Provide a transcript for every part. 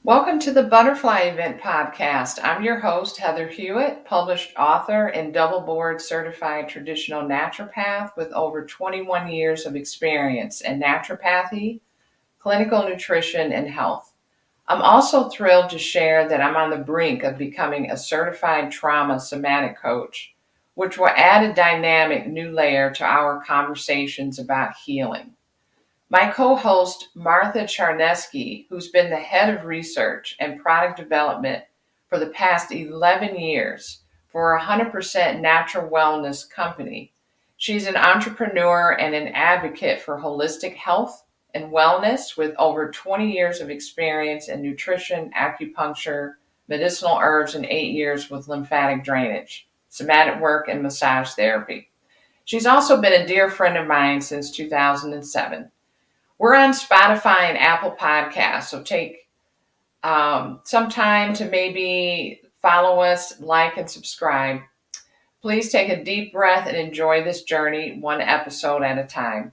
Welcome to the Butterfly Event Podcast. I'm your host, Heather Hewett, published author and double board certified traditional naturopath with over 21 years of experience in naturopathy, clinical nutrition, and health. I'm also thrilled to share that I'm on the brink of becoming a certified trauma somatic coach, which will add a dynamic new layer to our conversations about healing. My co-host, Martha Charneski, who's been the head of research and product development for the past 11 years for a 100% natural wellness company. She's an entrepreneur and an advocate for holistic health and wellness with over 20 years of experience in nutrition, acupuncture, medicinal herbs, and 8 years with lymphatic drainage, somatic work, and massage therapy. She's also been a dear friend of mine since 2007. We're on Spotify and Apple Podcasts, so take some time to maybe follow us, like, and subscribe. Please take a deep breath and enjoy this journey one episode at a time.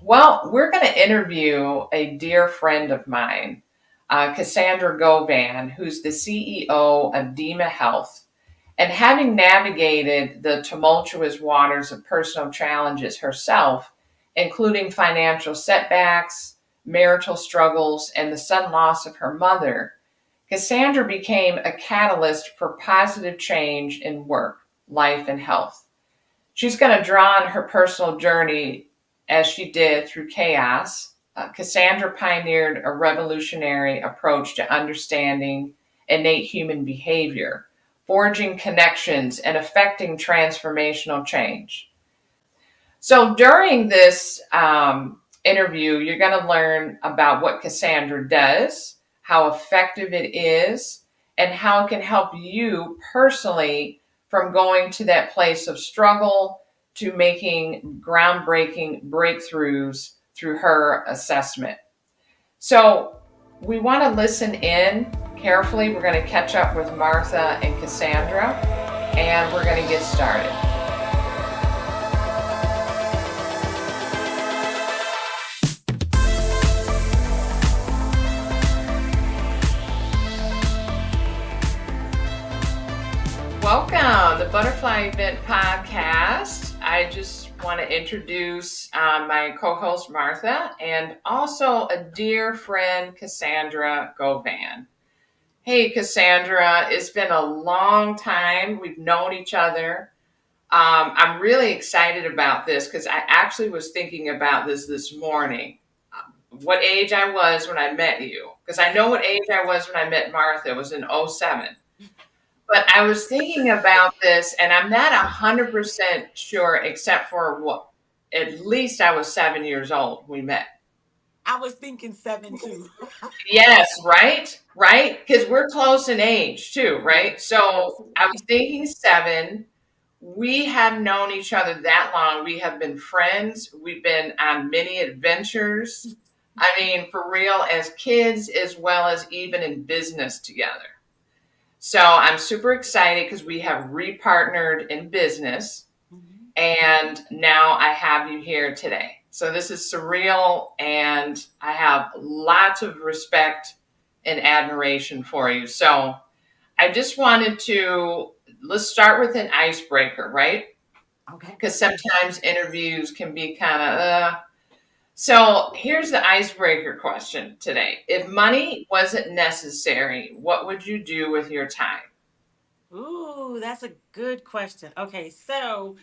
Well, we're going to interview a dear friend of mine, Cassandra Govan, who's the CEO of DEMA Health. And having navigated the tumultuous waters of personal challenges herself, including financial setbacks, marital struggles, and the sudden loss of her mother, Cassandra became a catalyst for positive change in work, life, and health. She's going to draw on her personal journey as she did through chaos. Cassandra pioneered a revolutionary approach to understanding innate human behavior, forging connections, and affecting transformational change. So during this interview, you're going to learn about what Cassandra does, how effective it is, and how it can help you personally from going to that place of struggle to making groundbreaking breakthroughs through her assessment. So we want to listen in carefully. We're going to catch up with Martha and Cassandra, and we're going to get started. Welcome, the Butterfly Event Podcast. I just want to introduce my co-host Martha and also a dear friend, Cassandra Govan. Hey, Cassandra, it's been a long time. We've known each other. I'm really excited about this because I actually was thinking about this morning. What age I was when I met you. Because I know what age I was when I met Martha. It was in 2007. But I was thinking about this, and I'm not 100% sure, except for what, at least I was 7 years old when we met. I was thinking 7 too. Yes, right? Because we're close in age too, right? So I was thinking 7. We have known each other that long. We have been friends. We've been on many adventures. I mean, for real, as kids, as well as even in business together. So I'm super excited because we have repartnered in business, and now I have you here today. So this is surreal, and I have lots of respect and admiration for you. So I just wanted to, let's start with an icebreaker, right? Okay. Because sometimes interviews can be kind of, So here's the icebreaker question today. If money wasn't necessary, what would you do with your time? Ooh, that's a good question. Okay, so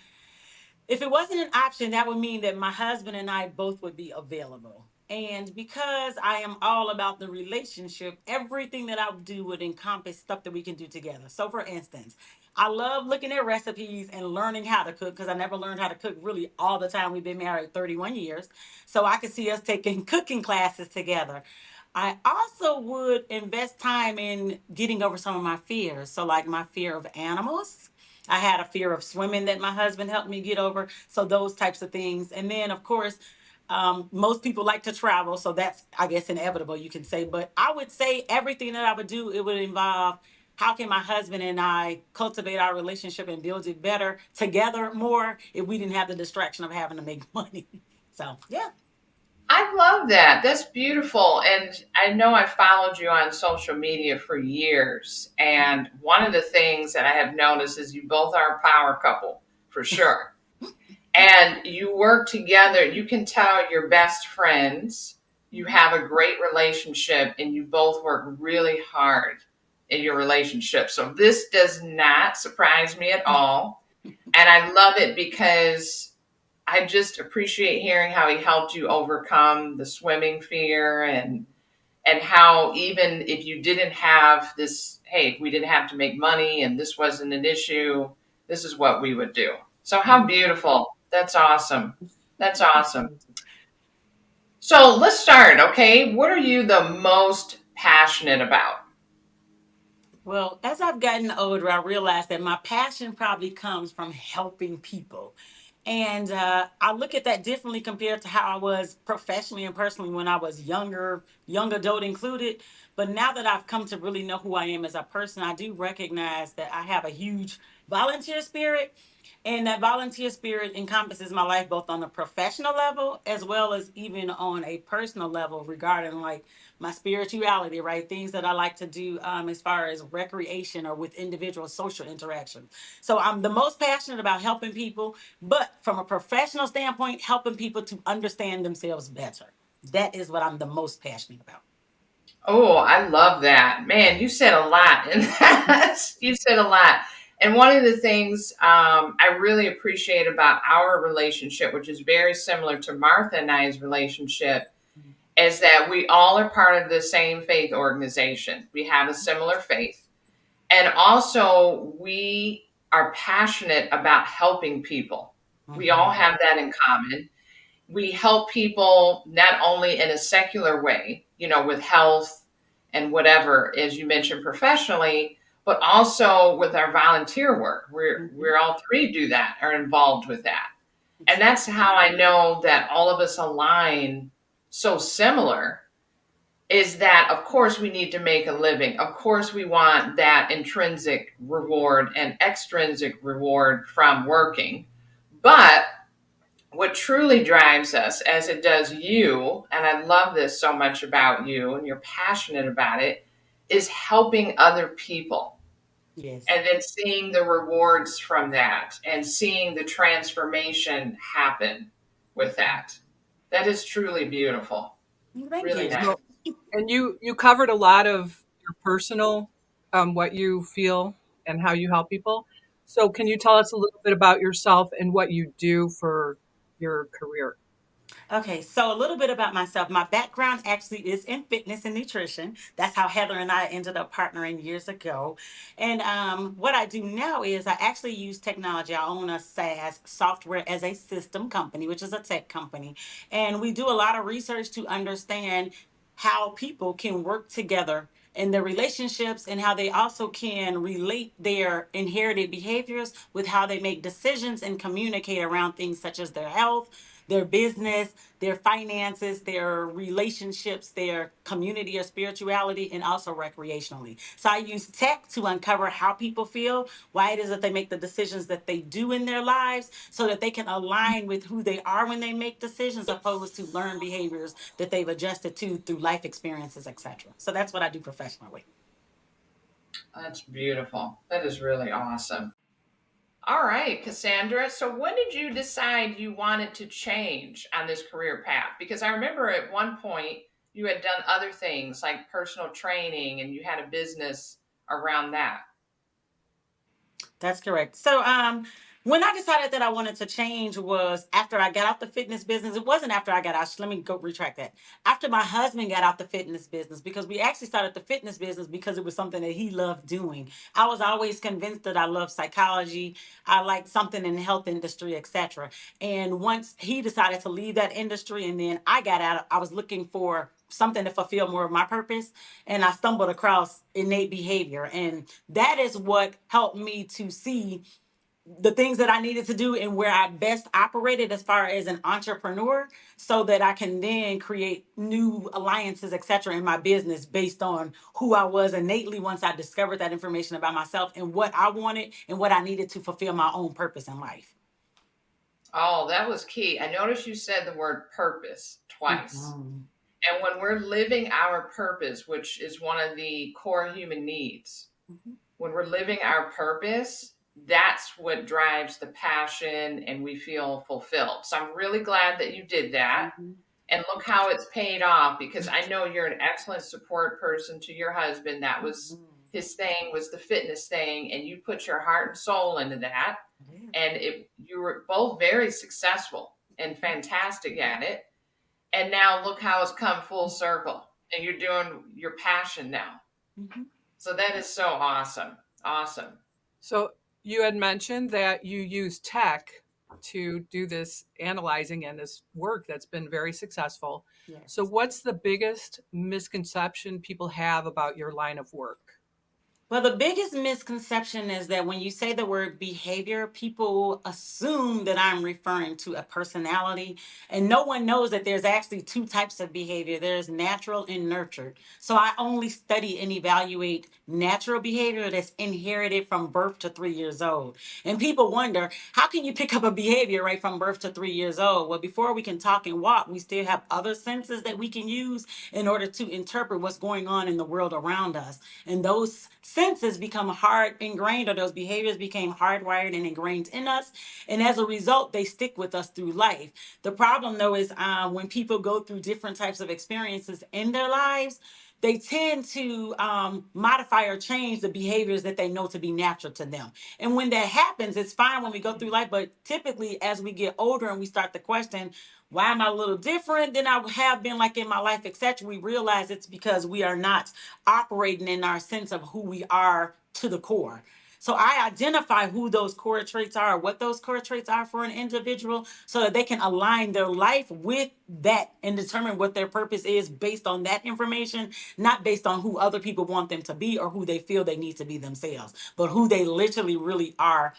if it wasn't an option, that would mean that my husband and I both would be available. And because I am all about the relationship, everything that I do would encompass stuff that we can do together. So, for instance, I love looking at recipes and learning how to cook because I never learned how to cook really all the time. We've been married 31 years. So, I could see us taking cooking classes together. I also would invest time in getting over some of my fears. So, like my fear of animals. I had a fear of swimming that my husband helped me get over. So those types of things. And then, of course, most people like to travel. So that's, I guess, inevitable, you can say. But I would say everything that I would do, it would involve how can my husband and I cultivate our relationship and build it better together more if we didn't have the distraction of having to make money. So, yeah. I love that. That's beautiful. And I know I followed you on social media for years. And one of the things that I have noticed is you both are a power couple for sure. And you work together. You can tell you're best friends. You have a great relationship and you both work really hard in your relationship. So this does not surprise me at all. And I love it because I just appreciate hearing how he helped you overcome the swimming fear and how even if you didn't have this, hey, if we didn't have to make money and this wasn't an issue, this is what we would do. So how beautiful. That's awesome. That's awesome. So let's start, okay? What are you the most passionate about? Well, as I've gotten older, I realized that my passion probably comes from helping people. And I look at that differently compared to how I was professionally and personally when I was younger, young adult included. But now that I've come to really know who I am as a person, I do recognize that I have a huge volunteer spirit. And that volunteer spirit encompasses my life both on a professional level as well as even on a personal level regarding like my spirituality, right? Things that I like to do as far as recreation or with individual social interaction. So I'm the most passionate about helping people, but from a professional standpoint, helping people to understand themselves better. That is what I'm the most passionate about. Oh, I love that. Man, you said a lot. And you said a lot. And one of the things I really appreciate about our relationship, which is very similar to Martha and I's relationship, is that we all are part of the same faith organization. We have a similar faith. And also, we are passionate about helping people. We all Mm-hmm. have that in common. We help people not only in a secular way, with health and whatever, as you mentioned professionally, but also with our volunteer work. We're Mm-hmm. all three do that, are involved with that. And that's Exactly. how I know that all of us align so similar is that of course we need to make a living. Of course we want that intrinsic reward and extrinsic reward from working. But what truly drives us, as it does you, and I love this so much about you, and you're passionate about it, is helping other people. Yes. And then seeing the rewards from that and seeing the transformation happen with that. That is truly beautiful. Thank Really you. nice. So, and you covered a lot of your personal, what you feel and how you help people. So, can you tell us a little bit about yourself and what you do for your career? Okay, so a little bit about myself. My background actually is in fitness and nutrition. That's how Heather and I ended up partnering years ago. And what I do now is I actually use technology. I own a SaaS, software as a system company, which is a tech company. And we do a lot of research to understand how people can work together in their relationships and how they also can relate their inherited behaviors with how they make decisions and communicate around things such as their health, their business, their finances, their relationships, their community or spirituality, and also recreationally. So I use tech to uncover how people feel, why it is that they make the decisions that they do in their lives, so that they can align with who they are when they make decisions, opposed to learned behaviors that they've adjusted to through life experiences, etc. So that's what I do professionally. That's beautiful. That is really awesome. All right, Cassandra. So when did you decide you wanted to change on this career path? Because I remember at one point you had done other things like personal training and you had a business around that. That's correct. So, when I decided that I wanted to change was after I got out the fitness business. It wasn't after I got out. Let me go retract that. After my husband got out the fitness business, because we actually started the fitness business because it was something that he loved doing. I was always convinced that I love psychology. I liked something in the health industry, etc. And once he decided to leave that industry, and then I got out, I was looking for something to fulfill more of my purpose, and I stumbled across innate behavior, and that is what helped me to see the things that I needed to do and where I best operated as far as an entrepreneur, so that I can then create new alliances, etc., in my business based on who I was innately once I discovered that information about myself and what I wanted and what I needed to fulfill my own purpose in life. Oh, that was key. I noticed you said the word purpose twice. Mhm. And when we're living our purpose, which is one of the core human needs, Mhm. when we're living our purpose, that's what drives the passion and we feel fulfilled. So I'm really glad that you did that. Mhm. And look how it's paid off, because I know you're an excellent support person to your husband. That was Mhm. his thing, was the fitness thing, and you put your heart and soul into that. Yeah. And you were both very successful and fantastic at it. And now look how it's come full circle, and you're doing your passion now. Mhm. So that is so awesome. Awesome. So you had mentioned that you use tech to do this analyzing and this work that's been very successful. So Yes. what's the biggest misconception people have about your line of work? Well, the biggest misconception is that when you say the word behavior, people assume that I'm referring to a personality, and no one knows that there's actually two types of behavior. There's natural and nurtured. So I only study and evaluate natural behavior that's inherited from birth to 3 years old. And people wonder, how can you pick up a behavior right from birth to 3 years old? Well, before we can talk and walk, we still have other senses that we can use in order to interpret what's going on in the world around us. And those senses become hard ingrained, or those behaviors became hardwired and ingrained in us. And as a result, they stick with us through life. The problem, though, is when people go through different types of experiences in their lives, they tend to modify or change the behaviors that they know to be natural to them. And when that happens, it's fine when we go through life. But typically, as we get older and we start to question, why am I a little different than I have been like in my life, etc., we realize it's because we are not operating in our sense of who we are to the core. So I identify who those core traits are, what those core traits are for an individual, so that they can align their life with that and determine what their purpose is based on that information, not based on who other people want them to be or who they feel they need to be themselves, but who they literally really are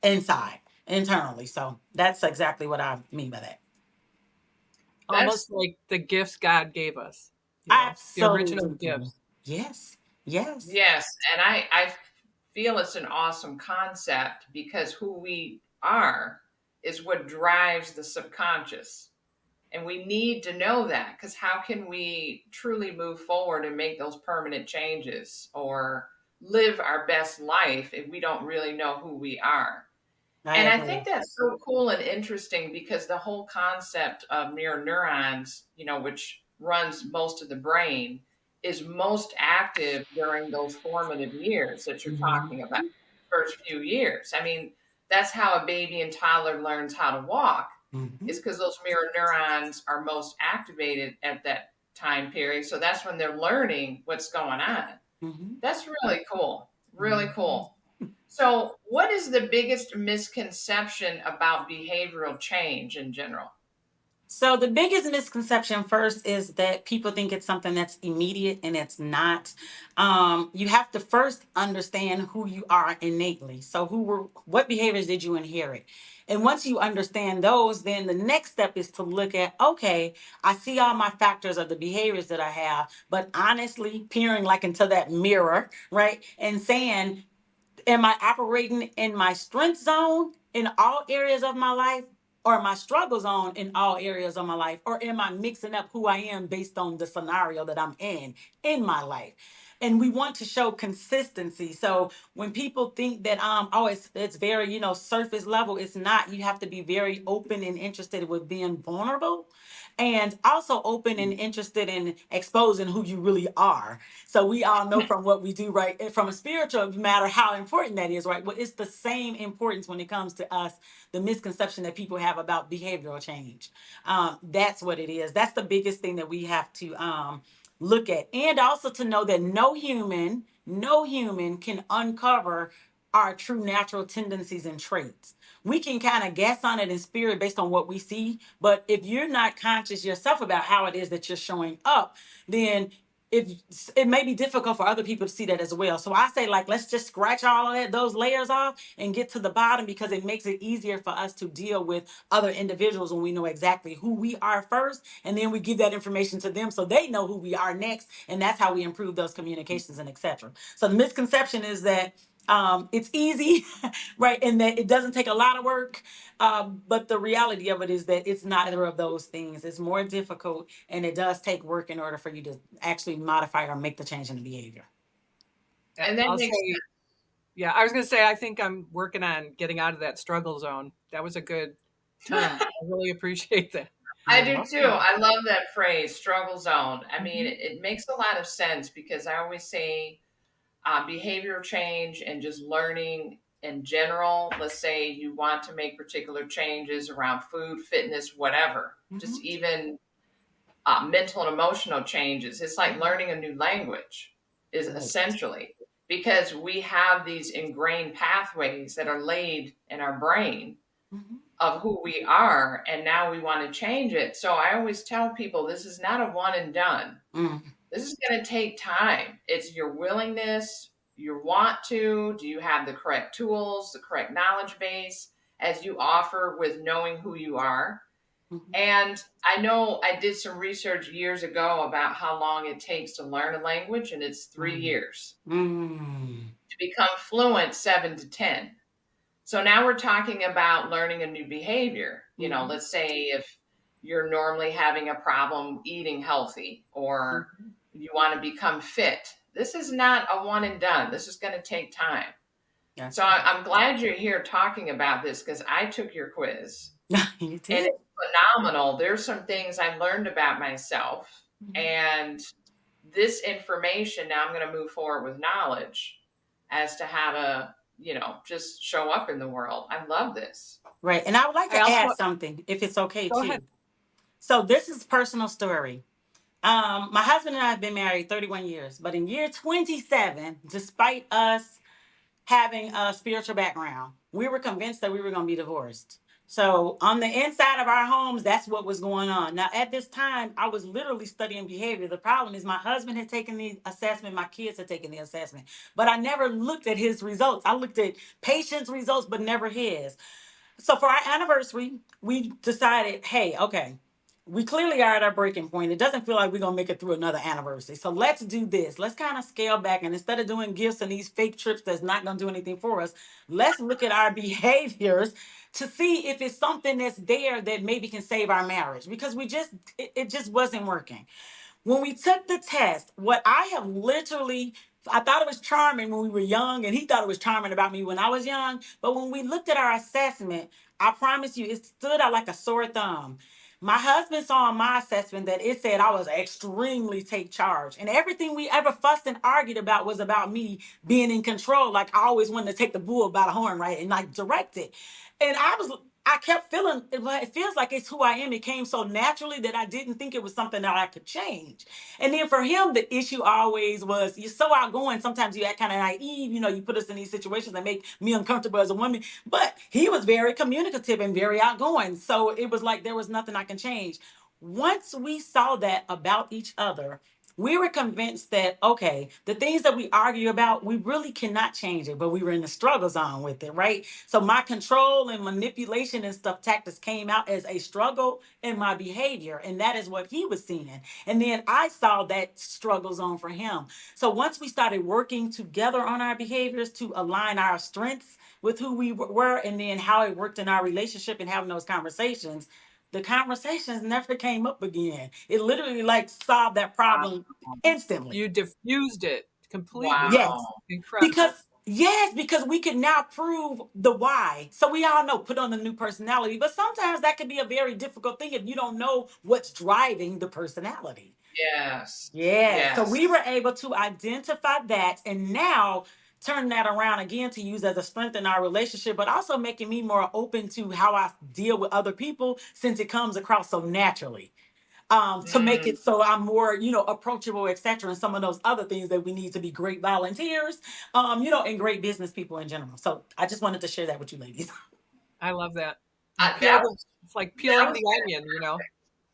inside, internally. So that's exactly what I mean by that. That's Almost like the gifts God gave us, the original Absolutely. gifts. Yes. Yes. yes. And I feel it's an awesome concept, because who we are is what drives the subconscious. And we need to know that, because how can we truly move forward and make those permanent changes or live our best life if we don't really know who we are? I And I agree. think that's so cool and interesting, because the whole concept of mirror neurons, which runs most of the brain, is most active during those formative years that you're talking about, Mhm. first few years. I mean, that's how a baby and toddler learns how to walk, Mhm. is because those mirror neurons are most activated at that time period. So that's when they're learning what's going on. Mhm. That's really cool. Really Mhm. cool. So, what is the biggest misconception about behavioral change in general? So the biggest misconception first is that people think it's something that's immediate, and it's not. You have to first understand who you are innately. So what behaviors did you inherit? And once you understand those, then the next step is to look at, okay, I see all my factors of the behaviors that I have, but honestly peering like into that mirror, right? And saying, am I operating in my strength zone in all areas of my life, or my struggle zone in all areas of my life? Or am I mixing up who I am based on the scenario that I'm in my life? And we want to show consistency. So when people think that oh, it's very, surface level, it's not. You have to be very open and interested with being vulnerable, and also open and interested in exposing who you really are. So we all know from what we do, right, from a spiritual matter, how important that is, right? Well, it's the same importance when it comes to us, the misconception that people have about behavioral change. That's what it is. That's the biggest thing that we have to look at. And also to know that no human can uncover our true natural tendencies and traits. We can kind of guess on it in spirit based on what we see, but if you're not conscious yourself about how it is that you're showing up, then if it may be difficult for other people to see that as well. So I say, like, let's just scratch all of those layers off and get to the bottom, because it makes it easier for us to deal with other individuals when we know exactly who we are first, and then we give that information to them so they know who we are next, and that's how we improve those communications and etc. So the misconception is that It's easy, right? And that it doesn't take a lot of work. But the reality of it is that it's neither of those things. It's more difficult, and it does take work in order for you to actually modify or make the change in the behavior. And that I'll makes say, yeah, I was going to say, I think I'm working on getting out of that struggle zone. That was a good term. I really appreciate that. I You're do too. welcome. I love that phrase, struggle zone. I mean, Mhm. it makes a lot of sense because I always say behavioral change and just learning in general. Let's say you want to make particular changes around food, fitness, whatever, just Mhm. even mental and emotional changes. It's like learning a new language, is Right. essentially because we have these ingrained pathways that are laid in our brain Mhm. of who we are, and now we want to change it. So I always tell people this is not a one and done. Mm. This is going to take time. It's your willingness, your want to. Do you have the correct tools, the correct knowledge base as you offer with knowing who you are? Mhm. And I know I did some research years ago about how long it takes to learn a language, and it's 3 years. Mm. To become fluent, 7 to 10. So now we're talking about learning a new behavior. Mhm. Let's say if you're normally having a problem eating healthy or Mhm. you want to become fit. This is not a one and done. This is going to take time. That's So correct. I'm glad you're here talking about this because I took your quiz You and did. it's phenomenal. There's some things I learned about myself, Mhm. and this information now I'm going to move forward with knowledge as to how to, just show up in the world. I love this. Right. And I would like I to also add something, if it's okay go ahead. too. So this is personal story. My husband and I have been married 31 years, but in year 27, despite us having a spiritual background, we were convinced that we were going to be divorced. So on the inside of our homes, that's what was going on. Now, at this time, I was literally studying behavior. The problem is my husband had taken the assessment, my kids had taken the assessment, but I never looked at his results. I looked at patients' results, but never his. So for our anniversary, we decided, hey, okay, we clearly are at our breaking point. It doesn't feel like we're gonna make it through another anniversary. So let's do this. Let's kind of scale back, and instead of doing gifts and these fake trips that's not gonna do anything for us, let's look at our behaviors to see if it's something that's there that maybe can save our marriage because it just wasn't working. When we took the test, what I have literally, I thought it was charming when we were young, and he thought it was charming about me when I was young. But when we looked at our assessment, I promise you, it stood out like a sore thumb. My husband saw in my assessment that it said I was extremely take charge. And everything we ever fussed and argued about was about me being in control. Like I always wanted to take the bull by the horn, right? And like direct it. And I kept feeling it feels like it's who I am. It came so naturally that I didn't think it was something that I could change. And then for him, the issue always was you're so outgoing. Sometimes you act kind of naive. You put us in these situations that make me uncomfortable as a woman. But he was very communicative and very outgoing. So it was like there was nothing I can change. Once we saw that about each other, we were convinced that okay, the things that we argue about, we really cannot change it, but we were in the struggle zone with it, right? So my control and manipulation and stuff tactics came out as a struggle in my behavior, and that is what he was seeing. And then I saw that struggle zone for him. So once we started working together on our behaviors to align our strengths with who we were, and then how it worked in our relationship and having those conversations, the conversations never came up again. It literally like solved that problem instantly. You diffused it completely. Yes. Wow. Incredible. Because we can now prove the why. So we all know put on a new personality, but sometimes that can be a very difficult thing if you don't know what's driving the personality. Yes. Yeah. So Yes. we were able to identify that and now turn that around again to use as a strength in our relationship, but also making me more open to how I deal with other people since it comes across so naturally. To make Mm. it so I'm more, approachable, etc. And some of those other things that we need to be great volunteers, and great business people in general. So I just wanted to share that with you ladies. I love that. You That peel was it's like that peeling was the onion.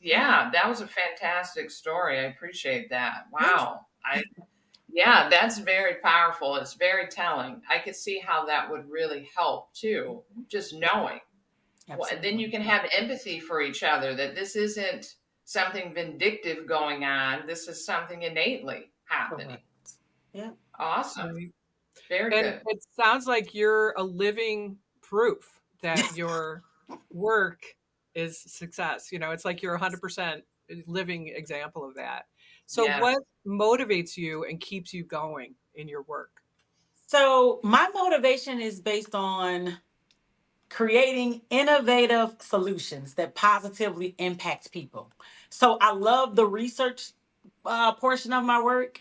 yeah, that was a fantastic story. I appreciate that. Yes, Wow. Yeah, that's very powerful. It's very telling. I could see how that would really help too. Just knowing. And then absolutely. you can have empathy for each other that this isn't something vindictive going on. This is something innately happening. Correct. Yeah. Awesome. Right. Very And good. it sounds like you're a living proof that your work is success. It's like you're 100% living example of that. So Yes. what motivates you and keeps you going in your work? So my motivation is based on creating innovative solutions that positively impact people. So I love the research portion of my work,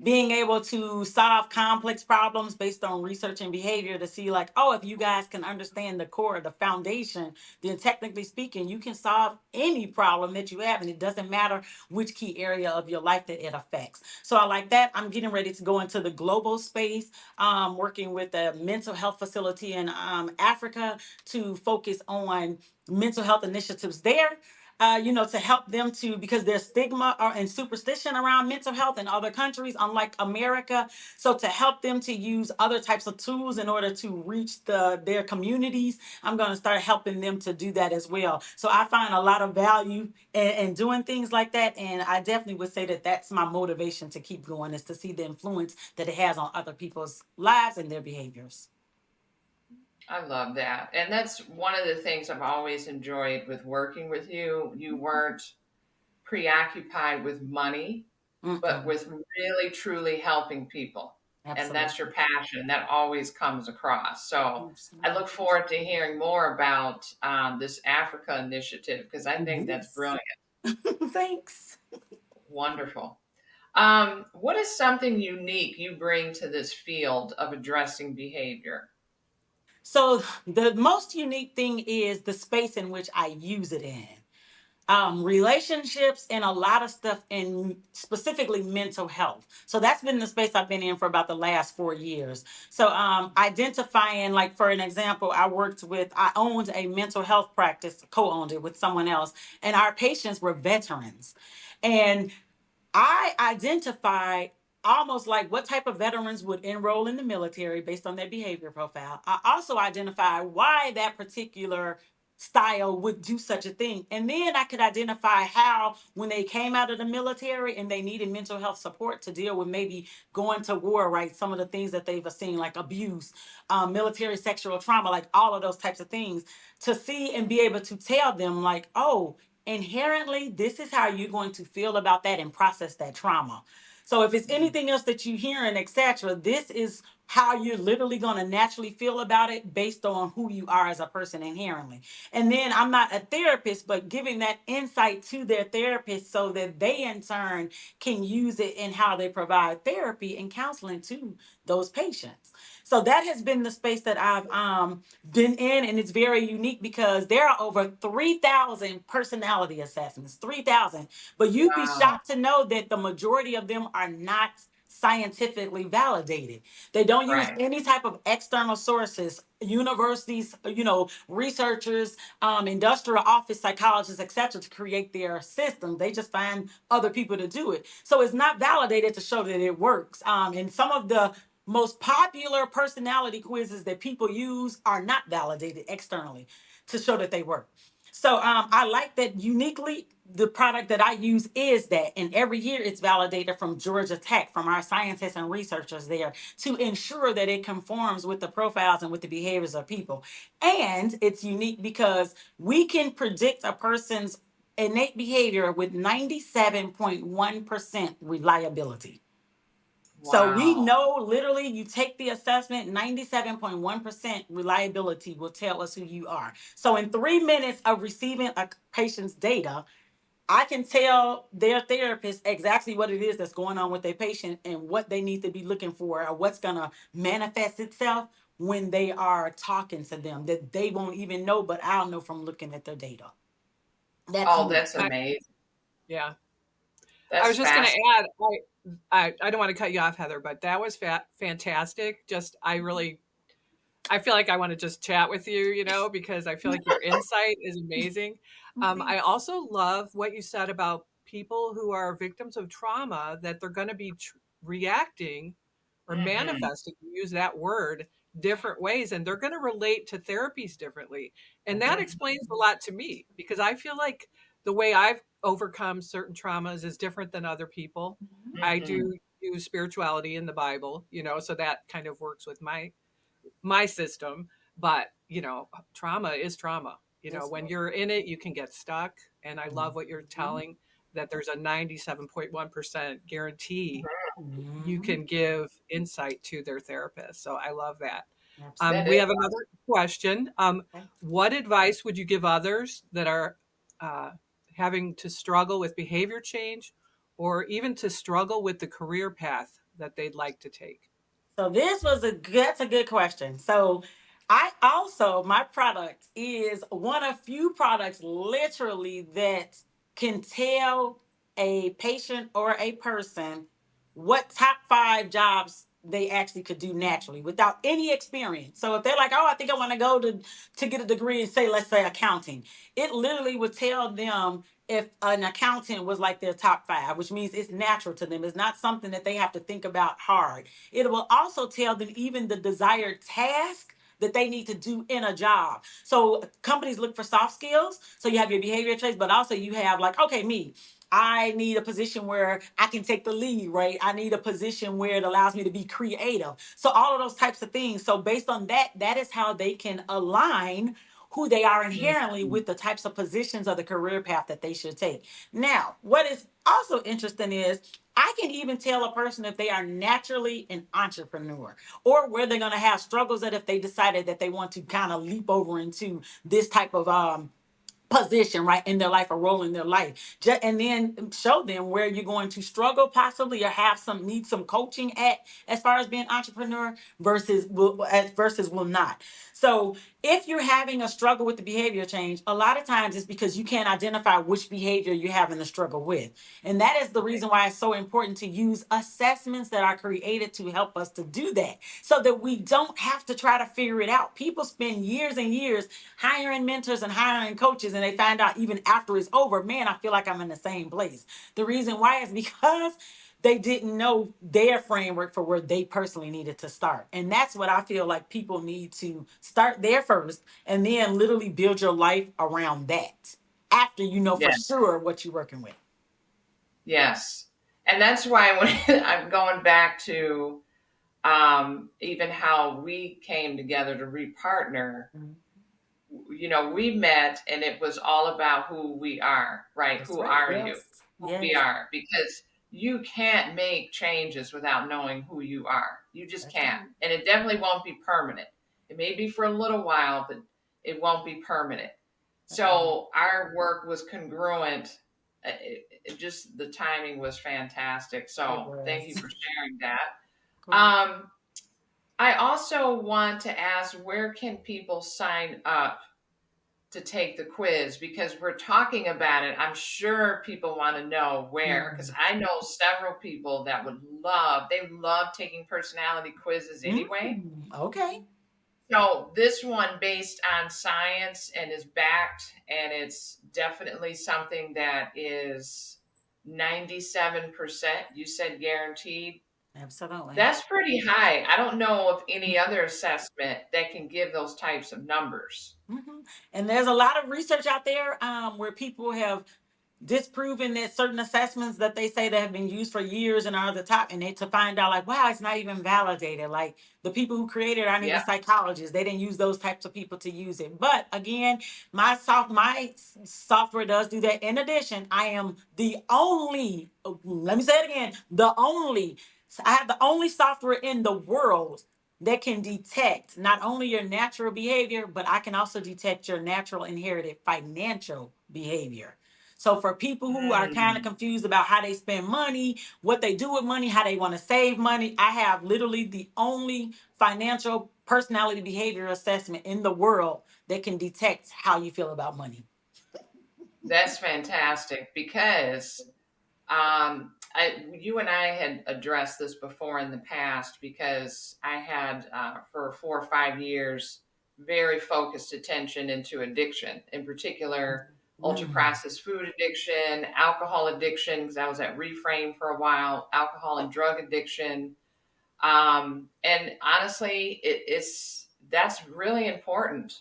being able to solve complex problems based on research and behavior to see, like, oh, if you guys can understand the core, the foundation, then technically speaking, you can solve any problem that you have, and it doesn't matter which key area of your life that it affects. So I like that. I'm getting ready to go into the global space, working with a mental health facility in Africa to focus on mental health initiatives there. To help them to, because there's stigma and superstition around mental health in other countries, unlike America. So to help them to use other types of tools in order to reach their communities, I'm going to start helping them to do that as well. So I find a lot of value in doing things like that, and I definitely would say that that's my motivation to keep going, is to see the influence that it has on other people's lives and their behaviors. I love that. And that's one of the things I've always enjoyed with working with you. You weren't preoccupied with money, but Mm-mm. with really truly helping people. And that's your Absolutely. passion that always comes across. So I Absolutely. look forward to hearing more about this Africa initiative because I think that's Yes. brilliant. Thanks. Wonderful. What is something unique you bring to this field of addressing behavior? So the most unique thing is the space in which I use it in. Relationships and a lot of stuff in specifically mental health. So that's been the space I've been in for about the last 4 years. So identifying, like for an example, I owned a mental health practice, co-owned it with someone else, and our patients were veterans. And I identify almost like what type of veterans would enroll in the military based on their behavior profile. I also identify why that particular style would do such a thing. And then I could identify how, when they came out of the military and they needed mental health support to deal with maybe going to war, right? Some of the things that they've seen, like abuse, military sexual trauma, like all of those types of things, to see and be able to tell them, like, oh, inherently, this is how you're going to feel about that and process that trauma. So if it's anything else that you hear and etc., this is how you're literally going to naturally feel about it based on who you are as a person inherently. And then I'm not a therapist, but giving that insight to their therapist so that they in turn can use it in how they provide therapy and counseling to those patients. So that has been the space that I've been in, and it's very unique because there are over 3,000 personality assessments, 3,000. But you'd be Wow. shocked to know that the majority of them are not scientifically validated. They don't use Right. any type of external sources, universities, researchers, industrial office psychologists, etc., to create their system. They just find other people to do it. So it's not validated to show that it works. And some of the most popular personality quizzes that people use are not validated externally to show that they work. So I like that uniquely the product that I use is that. And every year it's validated from Georgia Tech, from our scientists and researchers there, to ensure that it conforms with the profiles and with the behaviors of people. And it's unique because we can predict a person's innate behavior with 97.1% reliability. So we Wow. know, literally, you take the assessment, 97.1% reliability will tell us who you are. So in 3 minutes of receiving a patient's data, I can tell their therapist exactly what it is that's going on with their patient and what they need to be looking for, or what's going to manifest itself when they are talking to them that they won't even know, but I'll know from looking at their data. That's Oh, huge. that's I, amazing. yeah. I That's was just going to fascinating. add, I don't want to cut you off, Heather, but that was fantastic. I feel like I want to just chat with you, because I feel like your insight is amazing. I Thanks. also love what you said about people who are victims of trauma, that they're going to be reacting or Hmm. manifesting, use that word, different ways, and they're going to relate to therapies differently. And that explains a lot to me, because I feel like the way I've overcome certain traumas is different than other people. I Hmm. do, to spirituality in the Bible, so that kind of works with my system. But, trauma is trauma. Yes, When Lord. you're in it, you can get stuck. And I love what you're Mhm. telling, that there's a 97.1% guarantee you Mhm. can give insight to their therapist. So I love that. That Absolutely. We is have another question. Okay. What advice would you give others that are uh, having to struggle with behavior change, or even to struggle with the career path that they'd like to take? So that's a good question. So my product is one of few products literally that can tell a patient or a person what top 5 jobs they actually could do naturally without any experience. So if they're like, oh, I think I want to go to get a degree in, say, let's say accounting, it literally would tell them if an accountant was like their top 5, which means it's natural to them. It's not something that they have to think about hard. It will also tell them even the desired task that they need to do in a job. So companies look for soft skills. So you have your behavior traits, but also you have like, okay, me. I need a position where I can take the lead, right? I need a position where it allows me to be creative. So all of those types of things. So based on that, that is how they can align who they are inherently Mhm. with the types of positions or the career path that they should take. Now, what is also interesting is I can even tell a person if they are naturally an entrepreneur or where they're going to have struggles that if they decided that they want to kind of leap over into this type of position right in their life, a role in their life, and then show them where you're going to struggle possibly or have some need some coaching at as far as being entrepreneur versus will not. So if you're having a struggle with the behavior change, a lot of times it's because you can't identify which behavior you're having the struggle with. And that is the reason why it's so important to use assessments that are created to help us to do that so that we don't have to try to figure it out. People spend years and years hiring mentors and hiring coaches, and they find out even after it's over, man, I feel like I'm in the same place. The reason why is because they didn't know their framework for where they personally needed to start. And that's what I feel like people need to start there first and then literally build your life around that after you know for Yeah. sure what you're working with. Yes. And that's why when I'm going back to even how we came together to repartner, Mhm. we met and it was all about who we are, right? That's Who right. are you? Yes. Who we Yes. are. Because you can't make changes without knowing who you are. You just That's can't. right. And it definitely won't be permanent. It may be for a little while, but it won't be permanent. That's right. So our work was congruent. Just the timing was fantastic. It So thank was. you for sharing that. Cool. Um, I also want to ask, where can people sign up to take the quiz? Because we're talking about it. I'm sure people want to know where, because I know several people that they love taking personality quizzes anyway. Okay. So this one based on science and is backed, and it's definitely something that is 97%. You said guaranteed. Absolutely. That's pretty high. I don't know of any other assessment that can give those types of numbers. hmm And there's a lot of research out there where people have disproven that certain assessments that they say that have been used for years and are the top, and they to find out like, wow, it's not even validated. Like the people who created it aren't Yeah. even psychologists. They didn't use those types of people to use it. But again, my software does do that. In addition, I am the only. Let me say it again. I have the only software in the world that can detect not only your natural behavior, but I can also detect your natural inherited financial behavior. So for people who are kind of Mm, confused about how they spend money, what they do with money, how they want to save money, I have literally the only financial personality behavior assessment in the world that can detect how you feel about money. that's fantastic because you and I had addressed this before in the past because I had, for 4 or 5 years, very focused attention into addiction, in particular, ultra Mm. processed food addiction, alcohol addiction, because I was at Reframe for a while, alcohol and drug addiction. And honestly, that's really important,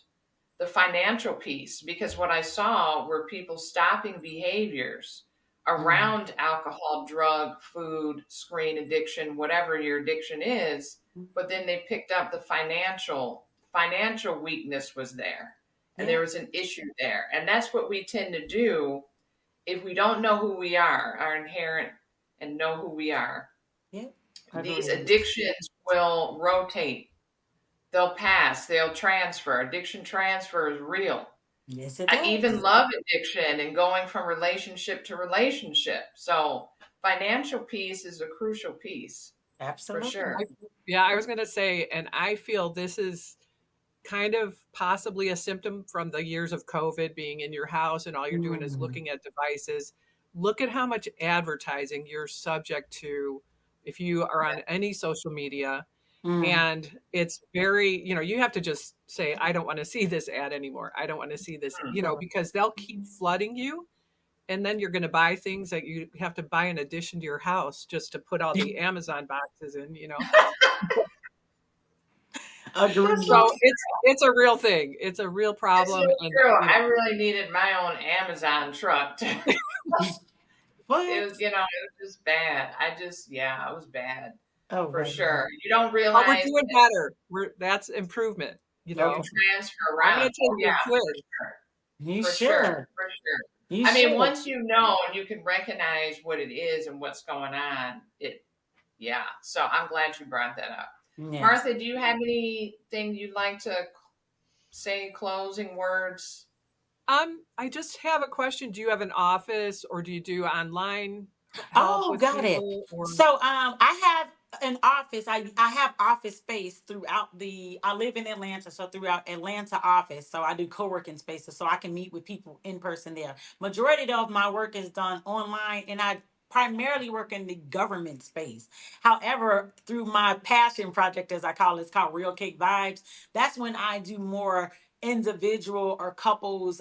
the financial piece, because what I saw were people stopping behaviors around alcohol, drug, food, screen addiction, whatever your addiction is. But then they picked up the financial weakness was there, and Yeah. there was an issue there. And that's what we tend to do if we don't know who we are, our inherent, and know who we are. Yeah. These Agreed. addictions will rotate. They'll pass, they'll transfer. Addiction transfer is real. Yes, it I even does. love addiction and going from relationship to relationship. So financial piece is a crucial piece for Absolutely. sure. Yeah, I was going to say, and I feel this is kind of possibly a symptom from the years of COVID, being in your house and all you're doing is Mm. looking at devices. Look at how much advertising you're subject to if you are on any social media. Mm. And it's very, you have to just say, I don't want to see this ad anymore. I don't want to see this, Sure. because they'll keep flooding you. And then you're going to buy things that you have to buy in addition to your house just to put all the Amazon boxes in. Agreed. So it's a real thing. It's a real This is problem. And true. I really needed my own Amazon truck. It What? was, it was just bad. Yeah, it was bad Oh, for right. sure. You don't but we're realize doing better. That's improvement. Okay. transfer I'm going around. to Oh take yeah, your quiz. You for should. sure, for sure. You I mean, should. once you know and you can recognize what it is and what's going on, yeah. So I'm glad you brought that up. Yes. Martha, do you have anything you'd like to say, closing words? I just have a question. Do you have an office or do you do online help Oh, with got it. people or? So I have an office. I have office space throughout I live in Atlanta, so throughout Atlanta office. So I do co-working spaces so I can meet with people in person there. Majority of my work is done online and I primarily work in the government space. However, through my passion project, as I call it, it's called Real Cake Vibes. That's when I do more individual or couples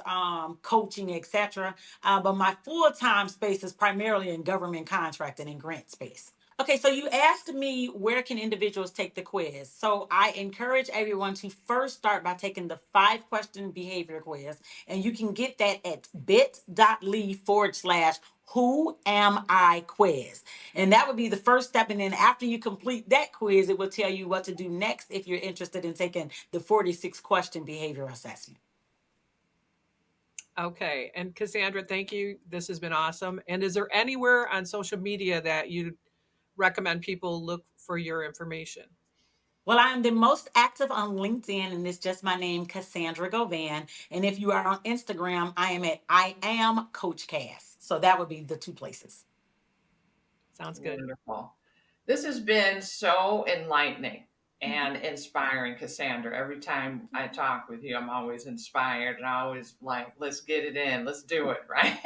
coaching, etc. But my full time space is primarily in government contracting and grant space. Okay, so you asked me where can individuals take the quiz. So I encourage everyone to first start by taking the 5 question behavior quiz, and you can get that at bit.ly/who am I quiz. And that would be the first step. And then after you complete that quiz, it will tell you what to do next if you're interested in taking the 46 question behavior assessment. Okay. And Cassandra, thank you. This has been awesome. And is there anywhere on social media that you recommend people look for your information? Well, I am the most active on LinkedIn, and it's just my name, Cassandra Govan. And if you are on Instagram, I am Coach Cass. So that would be the 2 places. Sounds good. Wonderful. This has been so enlightening and inspiring, Cassandra. Every time I talk with you, I'm always inspired and I always like, let's get it in. Let's do it, right?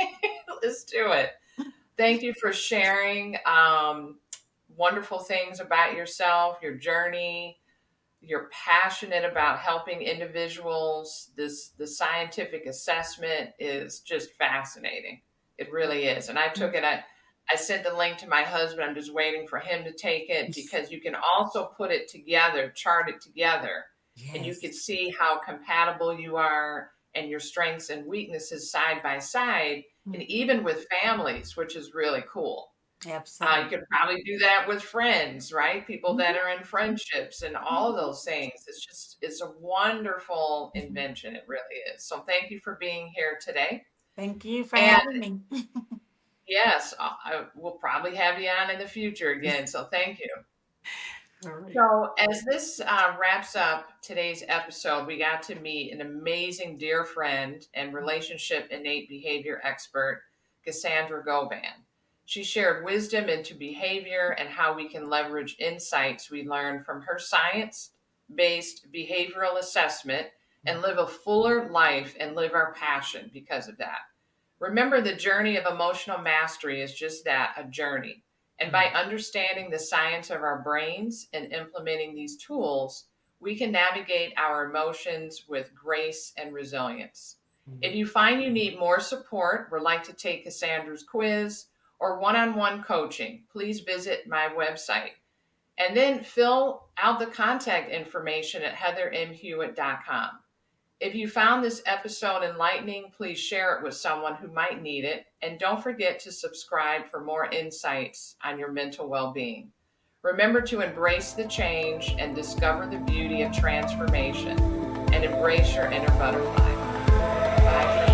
Let's do it. Thank you for sharing wonderful things about yourself, your journey. You're passionate about helping individuals. The scientific assessment is just fascinating. It really is. And I took it. I sent the link to my husband. I'm just waiting for him to take it because you can also put it together, chart it together, and you can Yes. see how compatible you are and your strengths and weaknesses side by side, and even with families, which is really cool. You Absolutely. could probably do that with friends, right? People that are in friendships and all those things. It's a wonderful invention. It really is. So thank you for being here today. Thank you for And having me. yes, we'll probably have you on in the future again. So thank you. All right. So as this wraps up today's episode, we got to meet an amazing dear friend and relationship innate behavior expert, Cassandra Govan. She shared wisdom into behavior and how we can leverage insights we learned from her science-based behavioral assessment and live a fuller life and live our passion because of that. Remember, the journey of emotional mastery is just that, a journey. And by understanding the science of our brains and implementing these tools, we can navigate our emotions with grace and resilience. If you find you need more support, would like to take Cassandra's quiz or one-on-one coaching, please visit my website. And then fill out the contact information at heathermhewitt.com. If you found this episode enlightening, please share it with someone who might need it. And don't forget to subscribe for more insights on your mental well-being. Remember to embrace the change and discover the beauty of transformation, and embrace your inner butterfly. Bye.